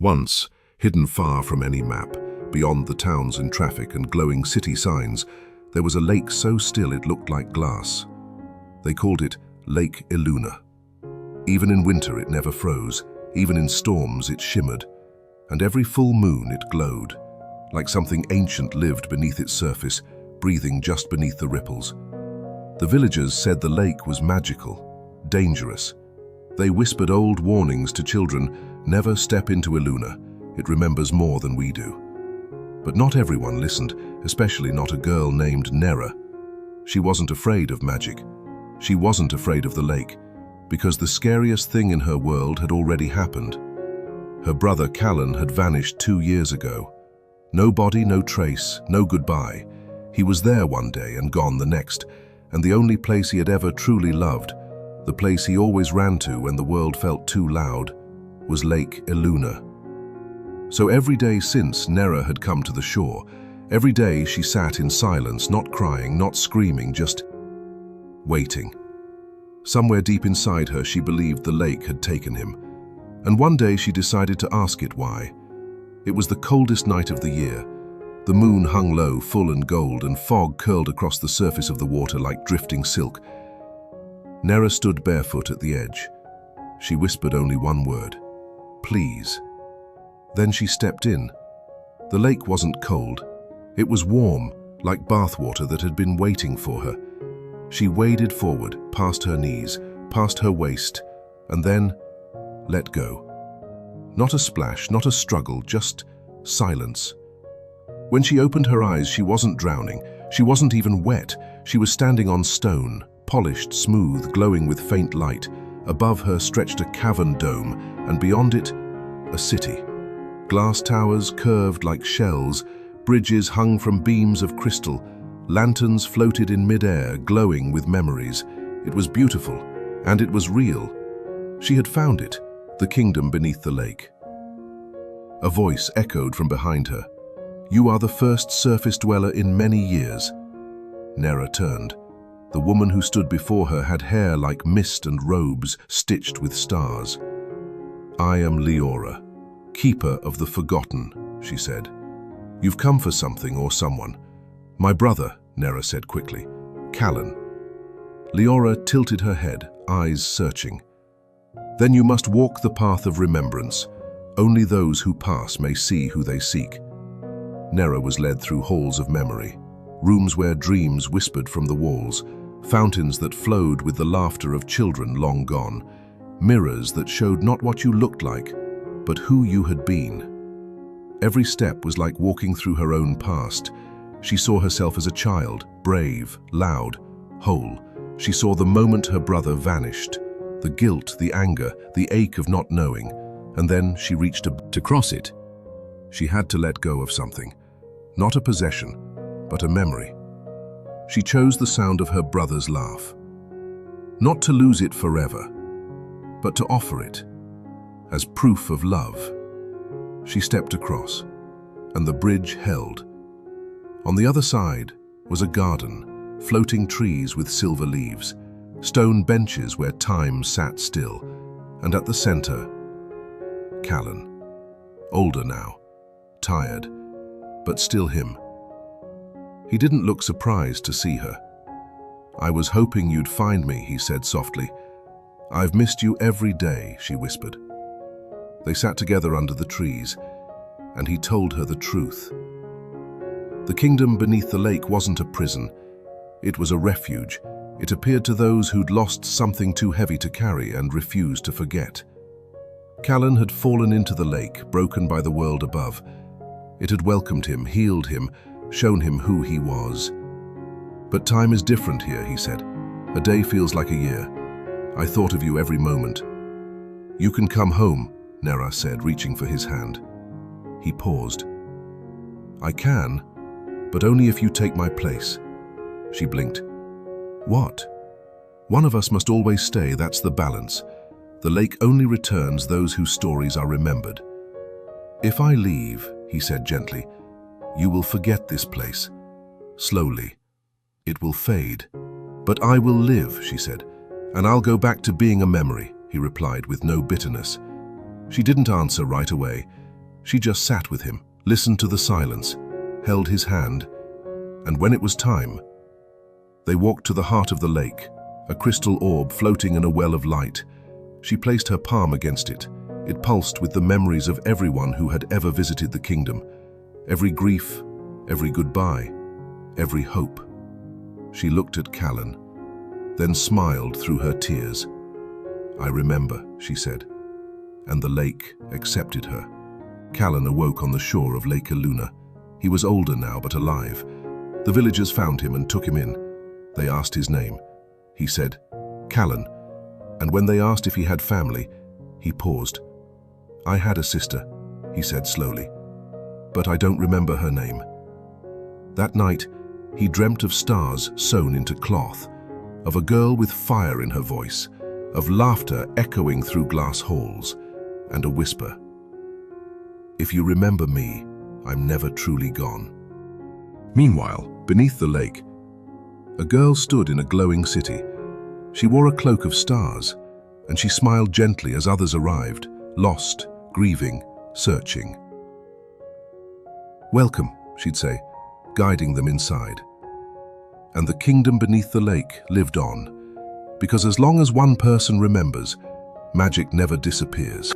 Once, hidden far from any map, beyond the towns and traffic and glowing city signs, there was a lake so still it looked like glass. They called it Lake Eluna. Even in winter it never froze, even in storms it shimmered, and every full moon it glowed, like something ancient lived beneath its surface, breathing just beneath the ripples. The villagers said the lake was magical, dangerous. They whispered old warnings to children, never step into Eluna, it remembers more than we do. But not everyone listened, especially not a girl named Nerra. She wasn't afraid of magic. She wasn't afraid of the lake, because the scariest thing in her world had already happened. Her brother Callan had vanished 2 years ago. No body, no trace, no goodbye. He was there one day and gone the next, and the only place he had ever truly loved, the place he always ran to when the world felt too loud, was Lake Eluna. So every day since Nerra had come to the shore, every day she sat in silence, not crying, not screaming, just waiting. Somewhere deep inside her she believed the lake had taken him, and one day she decided to ask it why. It was the coldest night of the year. The moon hung low, full and gold, and fog curled across the surface of the water like drifting silk. Nerra stood barefoot at the edge. She whispered only one word, "Please." Then she stepped in. The lake wasn't cold. It was warm, like bathwater that had been waiting for her. She waded forward, past her knees, past her waist, and then let go. Not a splash, not a struggle, just silence. When she opened her eyes, she wasn't drowning. She wasn't even wet. She was standing on stone, polished, smooth, glowing with faint light. Above her stretched a cavern dome, and beyond it, a city. Glass towers curved like shells, bridges hung from beams of crystal, lanterns floated in mid-air, glowing with memories. It was beautiful, and it was real. She had found it, the kingdom beneath the lake. A voice echoed from behind her. "You are the first surface dweller in many years." Nerra turned. The woman who stood before her had hair like mist and robes stitched with stars. "I am Leora, keeper of the forgotten," she said. "You've come for something or someone." "My brother," Nerra said quickly. "Callan." Leora tilted her head, eyes searching. "Then you must walk the path of remembrance. Only those who pass may see who they seek." Nerra was led through halls of memory, rooms where dreams whispered from the walls, fountains that flowed with the laughter of children long gone, mirrors that showed not what you looked like, but who you had been. Every step was like walking through her own past. She saw herself as a child, brave, loud, whole. She saw the moment her brother vanished, the guilt, the anger, the ache of not knowing, and then she reached to cross it. She had to let go of something, not a possession, but a memory. She chose the sound of her brother's laugh. Not to lose it forever, but to offer it as proof of love. She stepped across, and the bridge held. On the other side was a garden, floating trees with silver leaves, stone benches where time sat still, and at the center, Callan. Older now, tired, but still him. He didn't look surprised to see her. "I was hoping you'd find me," he said softly. "I've missed you every day," she whispered. They sat together under the trees, and he told her the truth. The kingdom beneath the lake wasn't a prison. It was a refuge. It appeared to those who'd lost something too heavy to carry and refused to forget. Callan had fallen into the lake, broken by the world above. It had welcomed him, healed him, shown him who he was. "But time is different here," he said. "A day feels like a year. I thought of you every moment." "You can come home," Nerra said, reaching for his hand. He paused. "I can, but only if you take my place." She blinked. "What?" "One of us must always stay, that's the balance. The lake only returns those whose stories are remembered." "If I leave," he said gently, "you will forget this place. Slowly. It will fade. But I will live," she said, "and I'll go back to being a memory," he replied with no bitterness. She didn't answer right away. She just sat with him, listened to the silence, held his hand, and when it was time, they walked to the heart of the lake, a crystal orb floating in a well of light. She placed her palm against it. It pulsed with the memories of everyone who had ever visited the kingdom, every grief, every goodbye, every hope. She looked at Callan, then smiled through her tears. "I remember," she said, and the lake accepted her. Callan awoke on the shore of Lake Eluna. He was older now, but alive. The villagers found him and took him in. They asked his name. He said, "Callan," and when they asked if he had family, he paused. "I had a sister," he said slowly, "but I don't remember her name." That night, he dreamt of stars sewn into cloth, of a girl with fire in her voice, of laughter echoing through glass halls, and a whisper, "If you remember me, I'm never truly gone." Meanwhile, beneath the lake, a girl stood in a glowing city. She wore a cloak of stars, and she smiled gently as others arrived, lost, grieving, searching. "Welcome," she'd say, guiding them inside. And the kingdom beneath the lake lived on, because as long as one person remembers, magic never disappears.